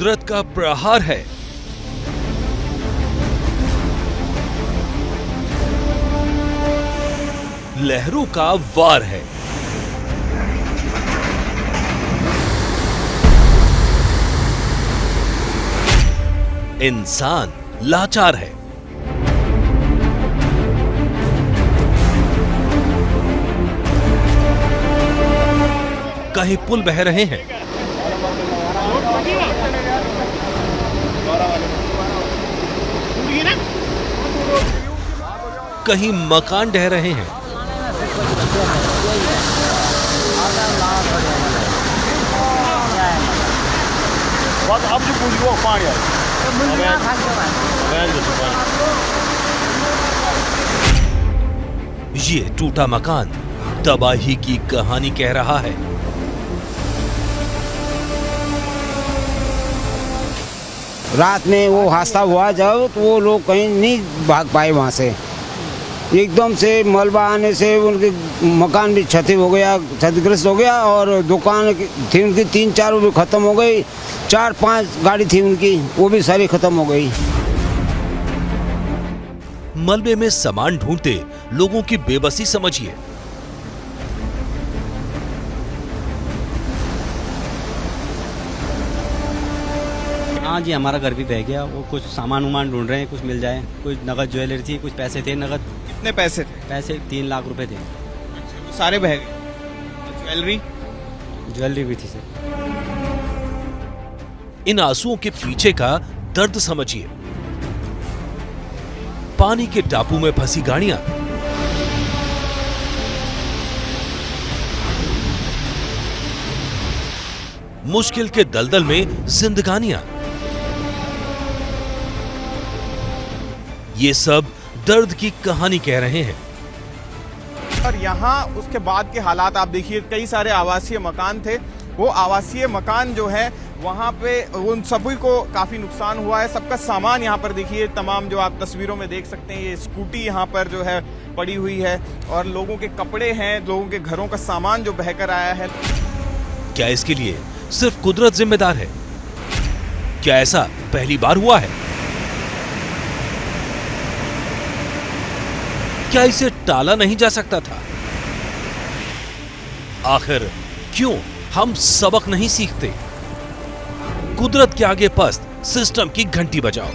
कुदरत का प्रहार है। लहरों का वार है। इंसान लाचार है। कहीं पुल बह रहे हैं, कहीं मकान ढह रहे हैं, ये टूटा मकान तबाही की कहानी कह रहा है। रात में वो हादसा हुआ जब, तो वो लोग कहीं नहीं भाग पाए वहाँ से। एकदम से मलबा आने से उनके मकान भी क्षतिग्रस्त हो गया और दुकान थी उनकी 3-4 वो भी खत्म हो गई। 4-5 गाड़ी थी उनकी, वो भी सारी खत्म हो गई। मलबे में सामान ढूंढते लोगों की बेबसी समझिए। हाँ जी, हमारा घर भी बह गया। वो कुछ सामान उमान ढूंढ रहे हैं, कुछ मिल जाए। कुछ नगद ज्वेलरी थी, कुछ पैसे थे नगद। कितने पैसे थे? पैसे 3 लाख रुपए थे। सारे बह गए। ज्वेलरी भी थी सर। इन आंसुओं के पीछे का दर्द समझिए। पानी के टापू में फंसी गाड़ियां, मुश्किल के दलदल में जिंदगानियां, ये सब दर्द की कहानी कह रहे हैं। और यहाँ उसके बाद के हालात आप देखिए, कई सारे आवासीय मकान थे। वो आवासीय मकान जो है वहाँ पे उन सभी को काफ़ी नुकसान हुआ है। सबका सामान यहाँ पर देखिए, तमाम जो आप तस्वीरों में देख सकते हैं, ये स्कूटी यहाँ पर जो है पड़ी हुई है और लोगों के कपड़े हैं, लोगों के घरों का सामान जो बहकर आया है। क्या इसके लिए सिर्फ कुदरत जिम्मेदार है? क्या ऐसा पहली बार हुआ है? क्या इसे टाला नहीं जा सकता था? आखिर क्यों हम सबक नहीं सीखते? कुदरत के आगे पस्त सिस्टम की घंटी बजाओ।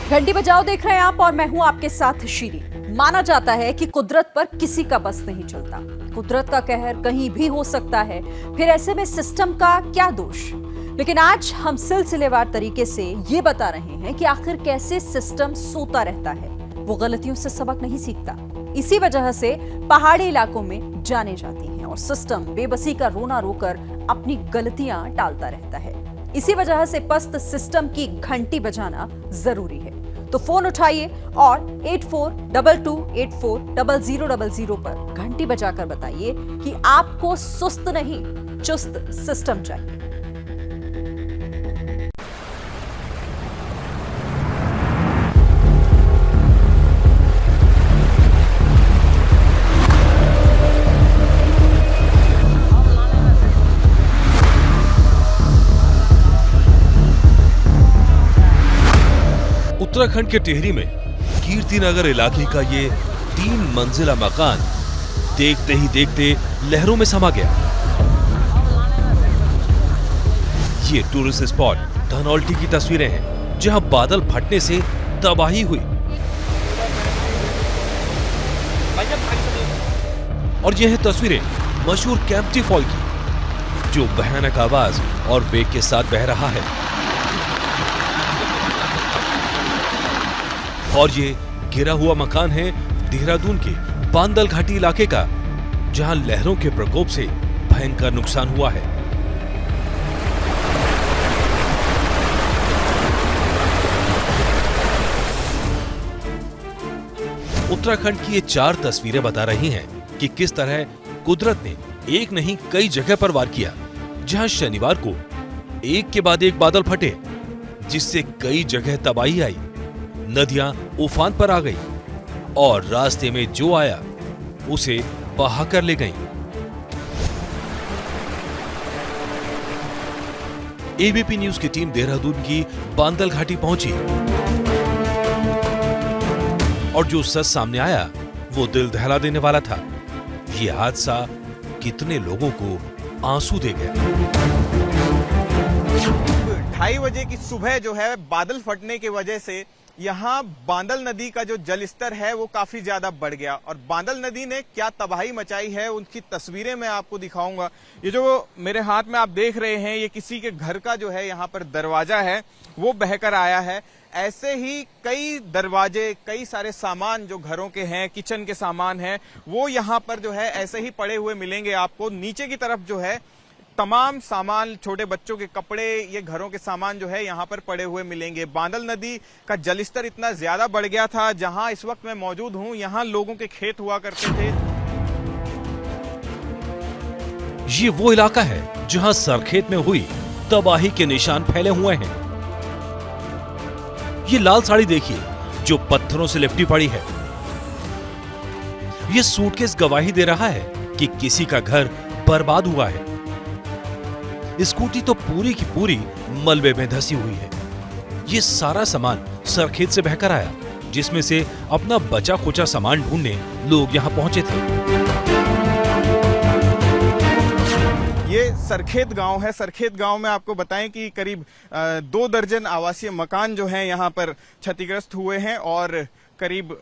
घंटी बजाओ देख रहे हैं आप और मैं हूं आपके साथ शीरी। माना जाता है कि कुदरत पर किसी का बस नहीं चलता। कुदरत का कहर कहीं भी हो सकता है, फिर ऐसे में सिस्टम का क्या दोष? लेकिन आज हम सिलसिलेवार तरीके से ये बता रहे हैं कि आखिर कैसे सिस्टम सोता रहता है, वो गलतियों से सबक नहीं सीखता। इसी वजह से पहाड़ी इलाकों में जाने जाती हैं और सिस्टम बेबसी का रोना रोकर अपनी गलतियां टालता रहता है। इसी वजह से पस्त सिस्टम की घंटी बजाना जरूरी है। तो फोन उठाइए और 8422840000 पर घंटी बजाकर बताइए कि आपको सुस्त नहीं, चुस्त सिस्टम चाहिए। उत्तराखंड के टिहरी में कीर्तिनगर इलाके का ये 3 मंजिला मकान देखते ही देखते लहरों में समा गया। ये टूरिस्ट स्पॉट धनौल्टी की तस्वीरें हैं, जहां बादल फटने से तबाही हुई। और यह है तस्वीरें मशहूर कैंपटी फॉल की, जो भयानक आवाज और वेग के साथ बह रहा है। और ये गिरा हुआ मकान है देहरादून के बांदल घाटी इलाके का, जहां लहरों के प्रकोप से भयंकर नुकसान हुआ है। उत्तराखंड की ये 4 तस्वीरें बता रही हैं कि किस तरह कुदरत ने एक नहीं कई जगह पर वार किया, जहां शनिवार को एक के बाद एक बादल फटे, जिससे कई जगह तबाही आई। नदियां उफान पर आ गई और रास्ते में जो आया उसे बहा कर ले गई। एबीपी न्यूज की टीम देहरादून की बांदल घाटी पहुंची और जो सच सामने आया वो दिल दहला देने वाला था। ये हादसा कितने लोगों को आंसू दे गया। 2:30 बजे की सुबह जो है बादल फटने की वजह से यहाँ बांदल नदी का जो जल स्तर है वो काफी ज्यादा बढ़ गया और बांदल नदी ने क्या तबाही मचाई है उनकी तस्वीरें मैं आपको दिखाऊंगा। ये जो मेरे हाथ में आप देख रहे हैं ये किसी के घर का जो है यहाँ पर दरवाजा है वो बहकर आया है। ऐसे ही कई दरवाजे, कई सारे सामान जो घरों के हैं, किचन के सामान हैं, वो यहाँ पर जो है ऐसे ही पड़े हुए मिलेंगे आपको। नीचे की तरफ जो है तमाम सामान, छोटे बच्चों के कपड़े, ये घरों के सामान जो है यहाँ पर पड़े हुए मिलेंगे। बांदल नदी का जलस्तर इतना ज्यादा बढ़ गया था, जहाँ इस वक्त मैं मौजूद हूँ यहाँ लोगों के खेत हुआ करते थे। ये वो इलाका है जहां सरखेत में हुई तबाही के निशान फैले हुए हैं। ये लाल साड़ी देखिए जो पत्थरों से लिपटी पड़ी है। ये सूटकेस गवाही दे रहा है कि किसी का घर बर्बाद हुआ है। स्कूटी तो पूरी की पूरी मलबे में धसी हुई है। ये सारा सामान सरखेत से बहकर आया, जिसमें से अपना बचा खुचा सामान ढूंढने लोग यहां पहुंचे थे। ये सरखेत गांव है। सरखेत गांव में आपको बताएं कि करीब 2 दर्जन आवासीय मकान जो हैं यहाँ पर क्षतिग्रस्त हुए हैं और करीब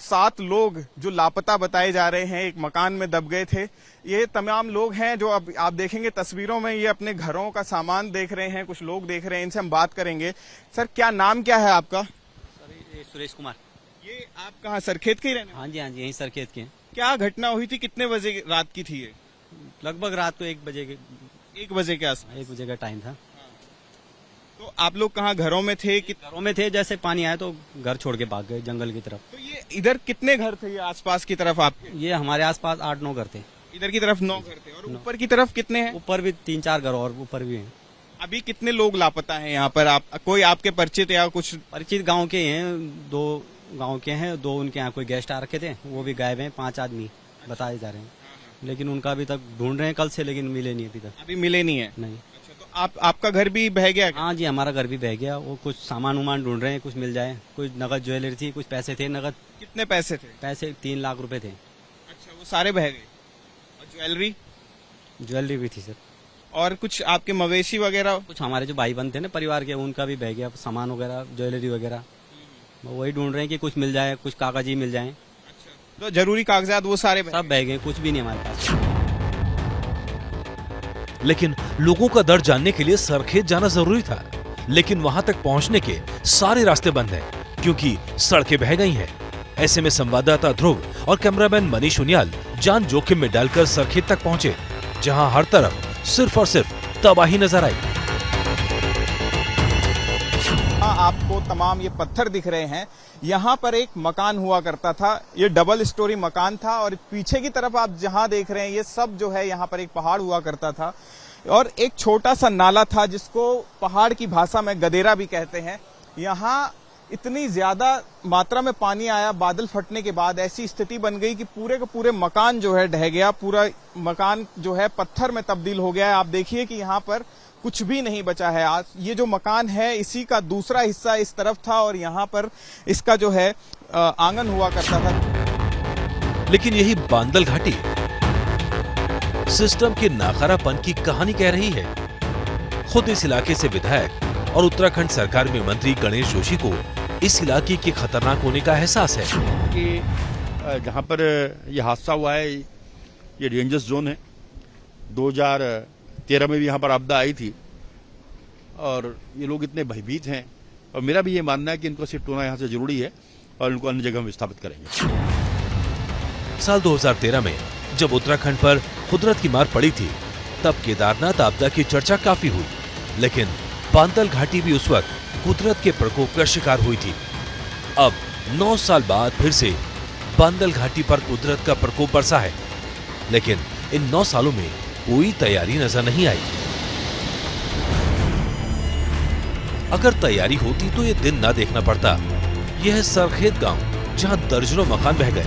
7 लोग जो लापता बताए जा रहे हैं, एक मकान में दब गए थे। ये तमाम लोग हैं जो अब आप देखेंगे तस्वीरों में, ये अपने घरों का सामान देख रहे हैं, कुछ लोग देख रहे हैं, इनसे हम बात करेंगे। सर क्या नाम क्या है आपका? सर सुरेश कुमार। ये आप कहाँ सरखेत के ही रहने? हाँ जी यहीं सरखेत के हैं। क्या घटना हुई थी, कितने बजे रात की थी ये? लगभग रात को 1 बजे के 1 बजे के आसपास। 1 बजे का टाइम था। तो आप लोग कहाँ घरों में थे? घरों में थे, जैसे पानी आया तो घर छोड़ के भाग गए जंगल की तरफ। तो ये इधर कितने घर थे ये आसपास की तरफ आपके? ये हमारे आसपास 8-9 घर थे। इधर की तरफ 9 घर थे और ऊपर की तरफ कितने हैं? ऊपर भी 3-4 घर और ऊपर भी हैं। अभी कितने लोग लापता हैं यहाँ पर? आप कोई आपके परिचित या कुछ? परिचित गांव के हैं, 2 गांव के हैं, 2 उनके यहाँ कोई गेस्ट आ रखे थे, वो भी गायब हैं। 5 आदमी बताए जा रहे हैं, लेकिन उनका अभी तक ढूंढ रहे हैं कल से, लेकिन मिले नहीं अभी तक। अभी मिले नहीं है? नहीं। अच्छा, तो आपका घर भी बह गया? हाँ जी हमारा घर भी बह गया। वो कुछ सामान उमान ढूंढ रहे हैं, कुछ मिल जाए। कुछ नगद ज्वेलरी थी, कुछ पैसे थे नगद। कितने पैसे थे? पैसे 3 लाख रुपए थे। अच्छा, वो सारे बह गए। और ज्वेलरी? ज्वेलरी भी थी सर। और कुछ आपके मवेशी वगैरह? कुछ हमारे जो भाई बंद थे ना परिवार के, उनका भी बह गया सामान वगैरह, ज्वेलरी वगैरह। वही ढूंढ रहे हैं कि कुछ मिल जाए, कुछ कागज ही मिल जाए। तो जरूरी कागजात वो सारे सब बह गए, कुछ भी नहीं हमारे पास। लेकिन लोगों का दर्द जानने के लिए सरखेत जाना जरूरी था, लेकिन वहां तक पहुंचने के सारे रास्ते बंद हैं क्योंकि सड़कें बह गई हैं। ऐसे में संवाददाता ध्रुव और कैमरामैन मनीष उनियाल जान जोखिम में डालकर सरखेत तक पहुंचे, जहां हर तरफ सिर्फ और सिर्फ तबाही नजर आई। आपको तमाम ये पत्थर दिख रहे हैं, यहाँ पर एक मकान हुआ करता था। ये डबल स्टोरी मकान था और पीछे की तरफ आप जहाँ देख रहे हैं ये सब जो है यहाँ पर एक पहाड़ हुआ करता था और एक छोटा सा नाला था जिसको पहाड़ की भाषा में गदेरा भी कहते हैं। यहाँ इतनी ज्यादा मात्रा में पानी आया बादल फटने के बाद, ऐसी स्थिति बन गई कि पूरे के पूरे मकान जो है ढह गया। पूरा मकान जो है पत्थर में तब्दील हो गया है। आप देखिए कि यहाँ पर कुछ भी नहीं बचा है। आज ये जो मकान है इसी का दूसरा हिस्सा इस तरफ था और यहाँ पर इसका जो है आंगन हुआ करता था। लेकिन यही बांदल घाटी सिस्टम के नाकारापन की कहानी कह रही है। खुद इस इलाके से विधायक और उत्तराखंड सरकार में मंत्री गणेश जोशी को इस इलाके के खतरनाक होने का एहसास है कि जहाँ पर यह हादसा हुआ है ये डेंजरस जोन है। 2013 में भी यहाँ पर आपदा आई थी और ये लोग इतने भयभीत हैं और मेरा भी ये मानना है कि इनको शिफ्ट होना यहाँ से जरूरी है और इनको अन्य जगह में विस्थापित करेंगे। साल 2013 में जब उत्तराखंड पर कुदरत की मार पड़ी थी तब केदारनाथ आपदा की चर्चा काफी हुई, लेकिन बांदल घाटी भी उस वक्त कुदरत के प्रकोप का शिकार हुई थी। अब 9 साल बाद फिर से बांदल घाटी पर कुदरत का प्रकोप बरसा है, लेकिन इन 9 सालों में कोई तैयारी नजर नहीं आई। अगर तैयारी होती तो ये दिन ना देखना पड़ता। यह है सरखेत गांव, जहां दर्जनों मकान बह गए।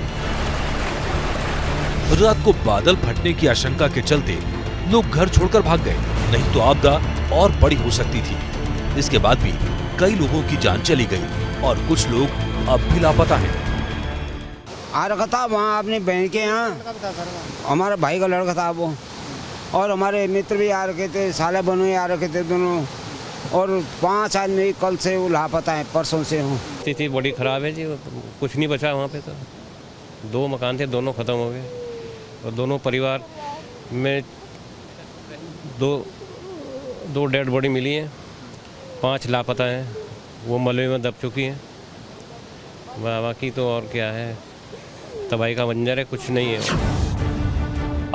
रात को बादल फटने की आशंका के चलते लोग घर छोड़कर भाग गए, नहीं तो आपदा और बड़ी हो सकती थी। इसके बाद भी कई लोगों की जान चली गई और कुछ लोग अब भी लापता हैं। आ रखा था वहाँ अपनी बहन के यहाँ, हमारे भाई का लड़का था वो, और हमारे मित्र भी आ रखे थे, साले बनो आ रखे थे दोनों, और 5 आदमी कल से वो लापता है, परसों से हूँ। स्थिति बड़ी खराब है जी, कुछ नहीं बचा वहाँ पे। तो 2 मकान थे, दोनों ख़त्म हो गए, और दोनों परिवार में दो डेड बॉडी मिली हैं, 5 लापता हैं, वो मलबे में दब चुकी हैं। बाकी तो और क्या है, तबाही का मंजर है, कुछ नहीं है।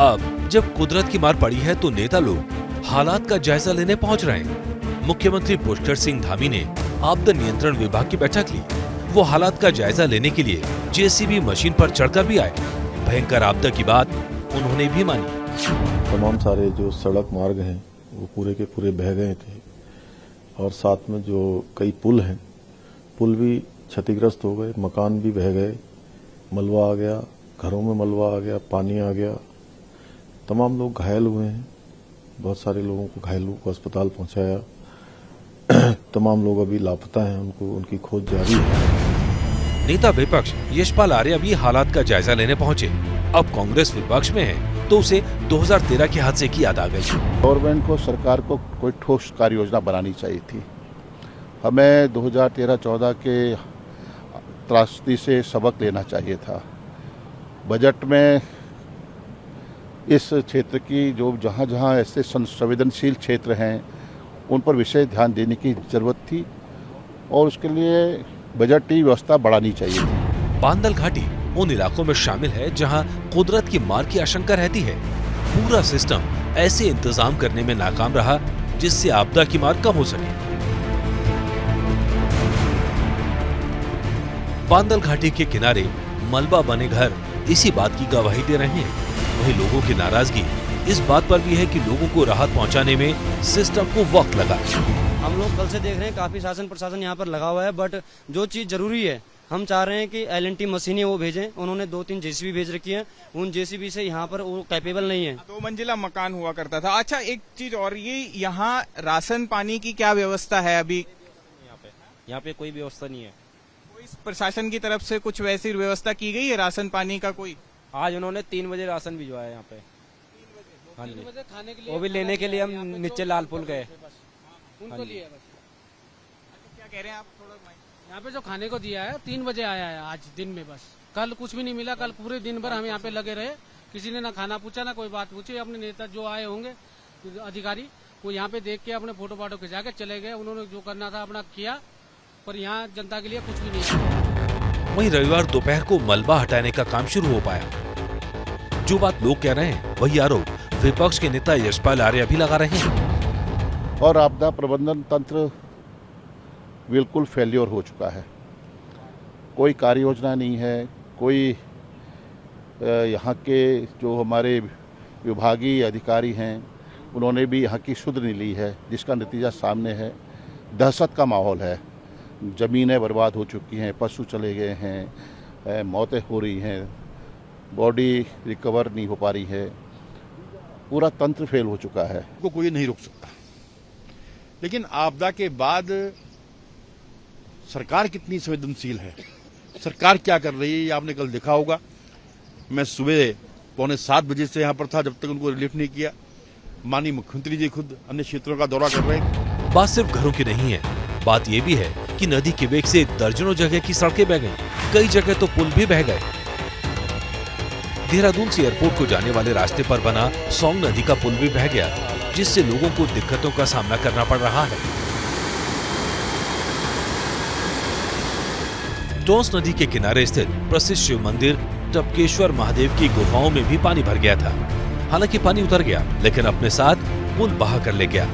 अब जब कुदरत की मार पड़ी है तो नेता लोग हालात का जायजा लेने पहुंच रहे हैं। मुख्यमंत्री पुष्कर सिंह धामी ने आपदा नियंत्रण विभाग की बैठक ली। वो हालात का जायजा लेने के लिए जेसीबी मशीन पर चढ़कर भी आए। भयंकर आपदा की बात उन्होंने भी मानी। तमाम सारे जो सड़क मार्ग हैं वो पूरे के पूरे बह गए थे, और साथ में जो कई पुल हैं, पुल भी क्षतिग्रस्त हो गए, मकान भी बह गए, मलबा आ गया, घरों में मलबा आ गया, पानी आ गया, तमाम लोग घायल हुए हैं। बहुत सारे लोगों को, घायलों को अस्पताल पहुंचाया। तमाम लोग अभी लापता हैं, उनकी खोज जारी है। नेता विपक्ष यशपाल आर्य भी हालात का जायजा लेने पहुंचे। अब कांग्रेस विपक्ष में है तो उसे 2013 के हादसे की याद आ गई। गवर्नमेंट को, सरकार को कोई ठोस कार्य योजना बनानी चाहिए थी। हमें 2013-14 के त्रासदी से सबक लेना चाहिए था। बजट में इस क्षेत्र की जो जहाँ ऐसे संवेदनशील क्षेत्र हैं उन पर विशेष ध्यान देने की जरूरत थी, और उसके लिए बजटीय व्यवस्था बढ़ानी चाहिए थी। बांदल घाटी उन इलाकों में शामिल है जहां कुदरत की मार की आशंका रहती है। पूरा सिस्टम ऐसे इंतजाम करने में नाकाम रहा जिससे आपदा की मार कम हो सके। बांदल घाटी के किनारे मलबा बने घर इसी बात की गवाही दे रहे हैं। वहीं लोगों की नाराजगी इस बात पर भी है कि लोगों को राहत पहुंचाने में सिस्टम को वक्त लगा। हम लोग कल से देख रहे हैं, काफी शासन प्रशासन यहाँ पर लगा हुआ है, बट जो चीज जरूरी है हम चाह रहे हैं कि LNT मशीनें वो भेजें। उन्होंने 2-3 JCB भेज रखी है, उन JCB से यहाँ पर वो कैपेबल नहीं है। 2 मंजिला मकान हुआ करता था। अच्छा, एक चीज और, ये यहाँ राशन पानी की क्या व्यवस्था है अभी? यहाँ पे कोई व्यवस्था नहीं है। कोई प्रशासन की तरफ से कुछ वैसी व्यवस्था की गई है राशन पानी का? कोई आज उन्होंने 3 बजे राशन भिजवाया यहाँ पे। हाँ जी, खाने के लिए, वो भी लेने के लिए हम नीचे लाल पुल गए। उनको लिए बस। क्या कह रहे हैं आप? थोड़ा यहाँ पे जो खाने को दिया है 3 बजे आया है आज दिन में, बस कल कुछ भी नहीं मिला। कल पूरे दिन भर हम यहाँ पे लगे रहे, किसी ने ना खाना पूछा ना कोई बात पूछी। अपने नेता जो आए होंगे अधिकारी, वो यहाँ पे देख के अपने फोटो फाटो खिंचा के चले गए। उन्होंने जो करना था अपना किया, पर यहाँ जनता के लिए कुछ भी नहीं। वहीं रविवार दोपहर को मलबा हटाने का काम शुरू हो पाया। जो बात लोग कह रहे हैं वही आरोप विपक्ष के नेता यशपाल आर्य भी लगा रहे हैं। और आपदा प्रबंधन तंत्र बिल्कुल फेल्योर हो चुका है। कोई कार्य योजना नहीं है। कोई यहाँ के जो हमारे विभागीय अधिकारी हैं उन्होंने भी यहाँ की सुध नहीं ली है, जिसका नतीजा सामने है। दहशत का माहौल है, ज़मीनें बर्बाद हो चुकी हैं, पशु चले गए हैं, मौतें हो रही हैं, बॉडी रिकवर नहीं हो पा रही है, पूरा तंत्र फेल हो चुका है। को कोई नहीं रोक सकता, लेकिन आपदा के बाद सरकार कितनी संवेदनशील है, सरकार क्या कर रही है, ये आपने कल देखा होगा। मैं सुबह 6:45 बजे से यहाँ पर था, जब तक उनको रिलीफ नहीं किया। माननीय मुख्यमंत्री जी खुद अन्य क्षेत्रों का दौरा कर रहे हैं। बात सिर्फ घरों की नहीं है, बात ये भी है कि नदी के वेग से दर्जनों जगह की सड़कें बह गईं, कई जगह तो पुल भी बह गए। देहरादून से एयरपोर्ट को जाने वाले रास्ते पर बना सोंग नदी का पुल भी बह गया, जिससे लोगों को दिक्कतों का सामना करना पड़ रहा है। टोंस नदी के किनारे स्थित प्रसिद्ध शिव मंदिर टपकेश्वर महादेव की गुफाओं में भी पानी भर गया था। हालांकि पानी उतर गया, लेकिन अपने साथ पुल बहा कर ले गया।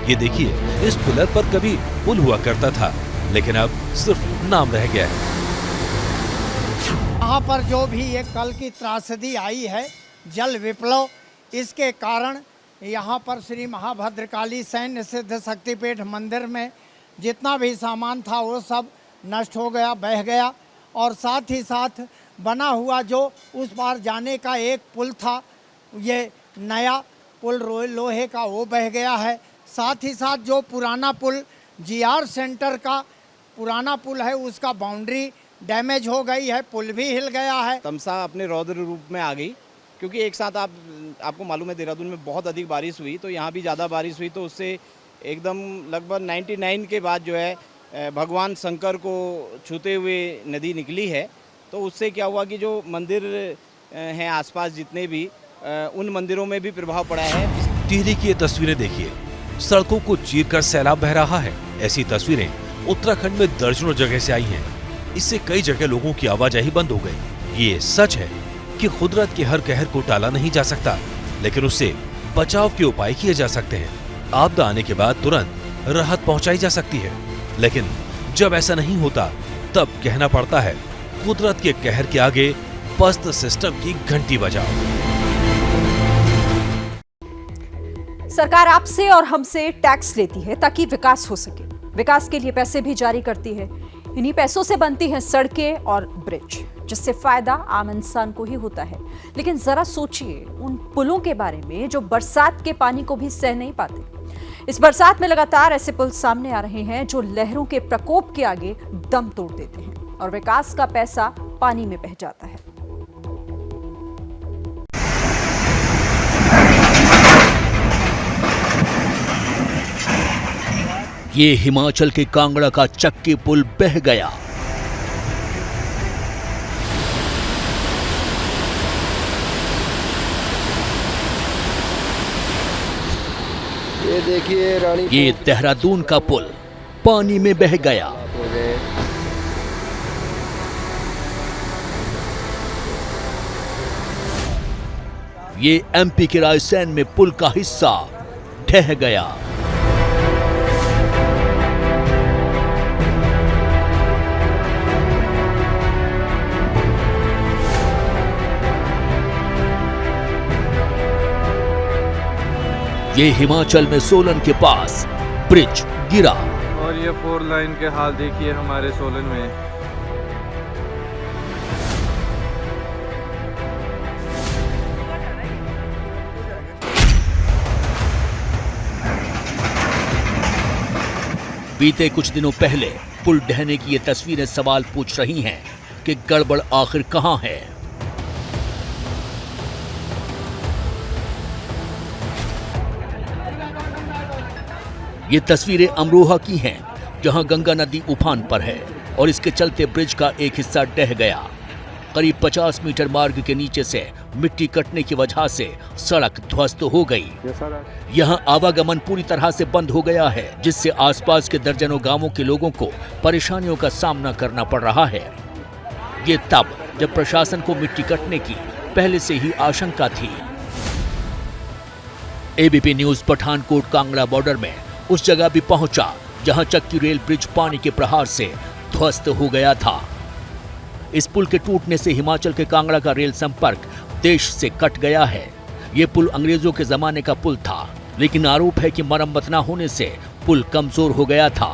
ये देखिए, इस पिलर पर कभी पुल हुआ करता था, लेकिन अब सिर्फ नाम रह गया है। यहाँ पर जो भी ये कल की त्रासदी आई है, जल विप्लव, इसके कारण यहाँ पर श्री महाभद्रकाली सैन्य सिद्ध शक्तिपीठ मंदिर में जितना भी सामान था वो सब नष्ट हो गया, बह गया। और साथ ही साथ बना हुआ जो उस पार जाने का एक पुल था, ये नया पुल लोहे का वो बह गया है। साथ ही साथ जो पुराना पुल GR सेंटर का पुराना पुल है उसका बाउंड्री डैमेज हो गई है, पुल भी हिल गया है। तमसा अपने रौद्र रूप में आ गई, क्योंकि एक साथ आपको मालूम है देहरादून में बहुत अधिक बारिश हुई, तो यहाँ भी ज़्यादा बारिश हुई, तो उससे एकदम लगभग 99 के बाद जो है भगवान शंकर को छूते हुए नदी निकली है। तो उससे क्या हुआ कि जो मंदिर हैं आसपास जितने भी उन मंदिरों में भी प्रभाव पड़ा है। टिहरी की ये तस्वीरें देखिए, सड़कों को चीरकर सैलाब बह रहा है। ऐसी तस्वीरें उत्तराखंड में दर्जनों जगह से आई हैं। इससे कई जगह लोगों की आवाजाही बंद हो गई। ये सच है कि कुदरत के हर कहर को टाला नहीं जा सकता, लेकिन उससे बचाव के उपाय किए जा सकते हैं। आपदा आने के बाद तुरंत राहत पहुंचाई जा सकती है, लेकिन जब ऐसा नहीं होता तब कहना पड़ता है कुदरत के कहर के आगे पस्त सिस्टम की घंटी बजाओ। सरकार आपसे और हमसे टैक्स लेती है ताकि विकास हो सके। विकास के लिए पैसे भी जारी करती है। इन्हीं पैसों से बनती हैं सड़कें और ब्रिज, जिससे फायदा आम इंसान को ही होता है। लेकिन जरा सोचिए उन पुलों के बारे में जो बरसात के पानी को भी सह नहीं पाते। इस बरसात में लगातार ऐसे पुल सामने आ रहे हैं जो लहरों के प्रकोप के आगे दम तोड़ देते हैं और विकास का पैसा पानी में बह जाता है। ये हिमाचल के कांगड़ा का चक्की पुल बह गया। ये देखिए रानी, ये देहरादून का पुल पानी में बह गया। ये MP के रायसेन में पुल का हिस्सा ढह गया। ये हिमाचल में सोलन के पास ब्रिज गिरा। और ये 4 लाइन के हाल देखिए हमारे सोलन में। बीते कुछ दिनों पहले पुल ढहने की ये तस्वीरें सवाल पूछ रही हैं कि गड़बड़ आखिर कहां है। ये तस्वीरें अमरोहा की हैं, जहां गंगा नदी उफान पर है और इसके चलते ब्रिज का एक हिस्सा ढह गया। करीब 50 मीटर मार्ग के नीचे से मिट्टी कटने की वजह से सड़क ध्वस्त हो गई। यहां आवागमन पूरी तरह से बंद हो गया है, जिससे आसपास के दर्जनों गांवों के लोगों को परेशानियों का सामना करना पड़ रहा है। ये तब जब प्रशासन को मिट्टी कटने की पहले से ही आशंका थी। ABP news Pathankot Kangra border में उस जगह भी पहुंचा जहां चक्की रेल ब्रिज पानी के प्रहार से ध्वस्त हो गया था। इस पुल के टूटने से हिमाचल के कांगड़ा का रेल संपर्क देश से कट गया है। ये पुल अंग्रेजों के जमाने का पुल था, लेकिन आरोप है कि मरम्मत न होने से पुल कमजोर हो गया था।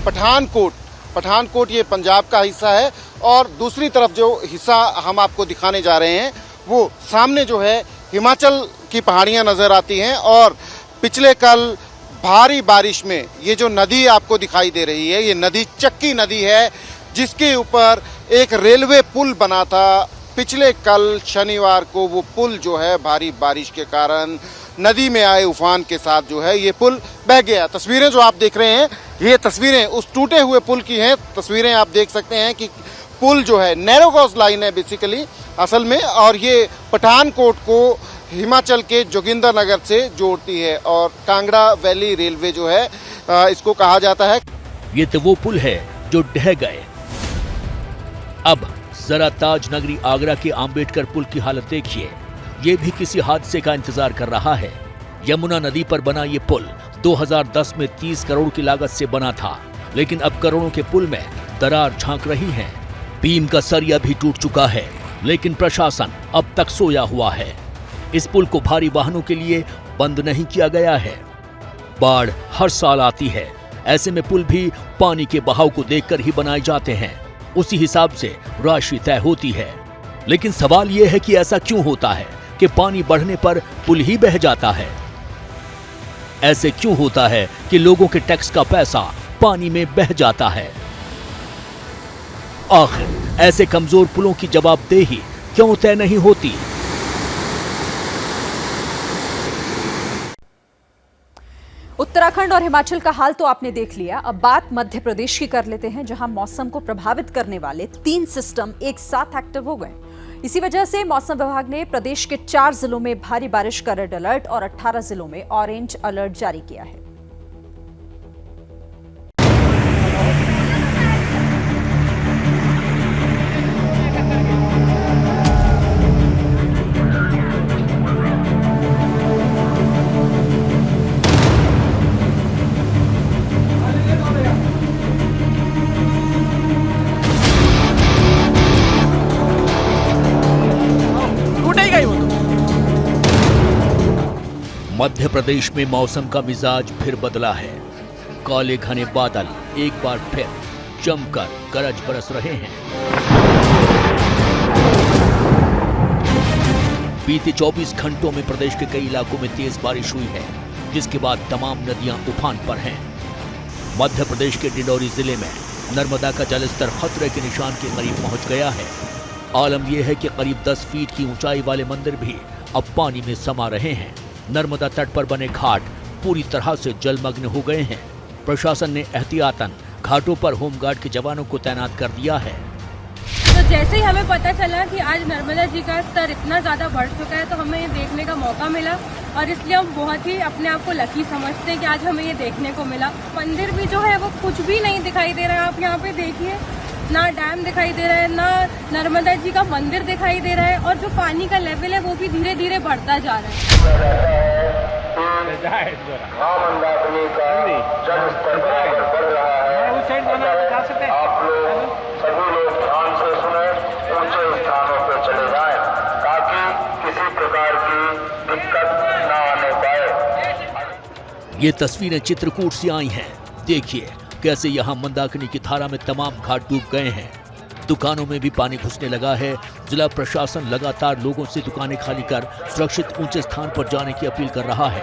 पठानकोट ये पंजाब का हिस्सा है और दूसरी तरफ जो हिस्सा हम आपको दिखाने जा रहे हैं वो सामने जो है हिमाचल की पहाड़ियां नजर आती हैं। और पिछले कल भारी बारिश में ये जो नदी आपको दिखाई दे रही है, ये नदी चक्की नदी है, जिसके ऊपर एक रेलवे पुल बना था। पिछले कल शनिवार को वो पुल जो है भारी बारिश के कारण नदी में आए उफान के साथ जो है ये पुल बह गया। तस्वीरें जो आप देख रहे हैं ये तस्वीरें उस टूटे हुए पुल की हैं। तस्वीरें आप देख सकते हैं कि पुल जो है नैरो गॉज लाइन है बेसिकली असल में, और ये पठानकोट को हिमाचल के जोगिंदरनगर से जोड़ती है और कांगड़ा वैली रेलवे जो है इसको कहा जाता है। ये तो वो पुल है जो ढह गए। अब जरा ताज नगरी आगरा के आम्बेडकर पुल की हालत देखिए। ये भी किसी हादसे का इंतजार कर रहा है। यमुना नदी पर बना ये पुल 2010 में 30 करोड़ की लागत से बना था, लेकिन अब करोड़ों के पुल में दरार झांक रही है। बीम का सरिया भी टूट चुका है, लेकिन प्रशासन अब तक सोया हुआ है। इस पुल को भारी वाहनों के लिए बंद नहीं किया गया है। बाढ़ हर साल आती है, ऐसे में पुल भी पानी के बहाव को देखकर ही बनाए जाते हैं। उसी हिसाब से राशि तय होती है। लेकिन सवाल यह है कि ऐसा क्यों होता है? कि पानी बढ़ने पर पुल ही बह जाता है। ऐसे क्यों होता है कि लोगों के टैक्स का पैसा पानी में बह जाता है? आखिर ऐसे कमजोर पुलों की जवाबदेही क्यों तय नहीं होती? उत्तराखंड और हिमाचल का हाल तो आपने देख लिया। अब बात मध्य प्रदेश की कर लेते हैं, जहां मौसम को प्रभावित करने वाले 3 सिस्टम एक साथ एक्टिव हो गए। इसी वजह से मौसम विभाग ने प्रदेश के 4 जिलों में भारी बारिश का रेड अलर्ट और 18 जिलों में ऑरेंज अलर्ट जारी किया है। मध्य प्रदेश में मौसम का मिजाज फिर बदला है। काले घने बादल एक बार फिर जमकर गरज बरस रहे हैं। बीते 24 घंटों में प्रदेश के कई इलाकों में तेज बारिश हुई है, जिसके बाद तमाम नदियां उफान पर हैं। मध्य प्रदेश के डिंडौरी जिले में नर्मदा का जलस्तर खतरे के निशान के करीब पहुंच गया है। आलम यह है कि करीब 10 फीट की ऊंचाई वाले मंदिर भी अब पानी में समा रहे हैं। नर्मदा तट पर बने घाट पूरी तरह से जलमग्न हो गए हैं। प्रशासन ने एहतियातन घाटों पर होमगार्ड के जवानों को तैनात कर दिया है। तो जैसे ही हमें पता चला कि आज नर्मदा जी का स्तर इतना ज्यादा बढ़ चुका है, तो हमें ये देखने का मौका मिला और इसलिए हम बहुत ही अपने आप को लकी समझते हैं कि आज हमें ये देखने को मिला। मंदिर भी जो है वो कुछ भी नहीं दिखाई दे रहा है। आप यहाँ पे देखिए, ना डैम दिखाई दे रहा है, ना नर्मदा जी का मंदिर दिखाई दे रहा है, और जो पानी का लेवल है वो भी धीरे धीरे बढ़ता जा रहा है। आप लोग सभी लोग ध्यान से सुने, ऊंचे स्थानों पर चले जाएं, ताकि किसी प्रकार की दिक्कत न आने पाए। ये तस्वीरें चित्रकूट से आई हैं। देखिए कैसे यहाँ मंदाकिनी की धारा में तमाम घाट डूब गए हैं। दुकानों में भी पानी घुसने लगा है। जिला प्रशासन लगातार लोगों से दुकानें खाली कर सुरक्षित ऊंचे स्थान पर जाने की अपील कर रहा है।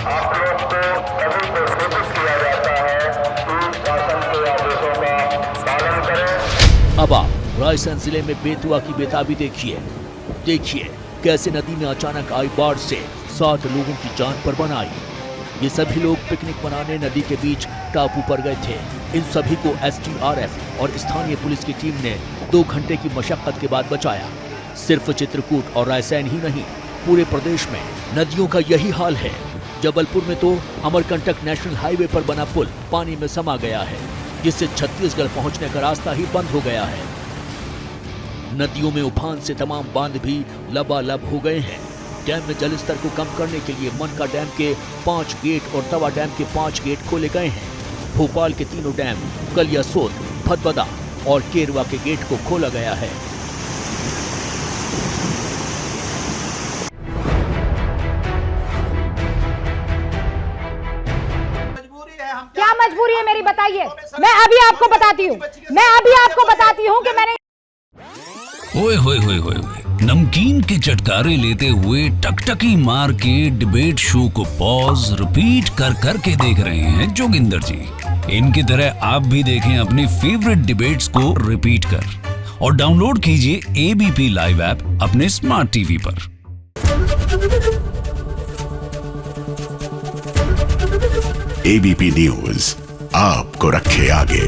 आप लोग को सभी को सूचित किया जाता है कि शासन के आदेशों का पालन करें। अब आप रायसेन जिले में बेतुआ की बेताबी देखिए कैसे नदी में अचानक आई बाढ़ से 7 लोगों की जान पर बन आई। ये सभी लोग पिकनिक मनाने नदी के बीच टापू पर गए थे। इन सभी को SDRF और स्थानीय पुलिस की टीम ने 2 घंटे की मशक्कत के बाद बचाया। सिर्फ चित्रकूट और रायसेन ही नहीं, पूरे प्रदेश में नदियों का यही हाल है। जबलपुर में तो अमरकंटक नेशनल हाईवे पर बना पुल पानी में समा गया है, जिससे छत्तीसगढ़ पहुंचने का रास्ता ही बंद हो गया है। नदियों में उफान से तमाम बांध भी लबालब हो गए हैं। डैम में जलस्तर को कम करने के लिए मनका डैम के 5 गेट और तवा डैम के 5 गेट खोले गए हैं। भोपाल के तीनों डैम कलियासोत, भदभदा और केरवा के गेट को खोला गया है। क्या मजबूरी है मेरी, बताइए। मैं अभी आपको बताती हूँ कि मैंने ओए होए होए होए नमकीन के चटकारे लेते हुए टकटकी मार के डिबेट शो को पॉज रिपीट कर करके देख रहे हैं जोगिंदर जी। इनकी तरह आप भी देखें अपनी फेवरेट डिबेट्स को रिपीट कर, और डाउनलोड कीजिए ABP लाइव ऐप अपने स्मार्ट टीवी पर। ABP न्यूज आपको रखे आगे।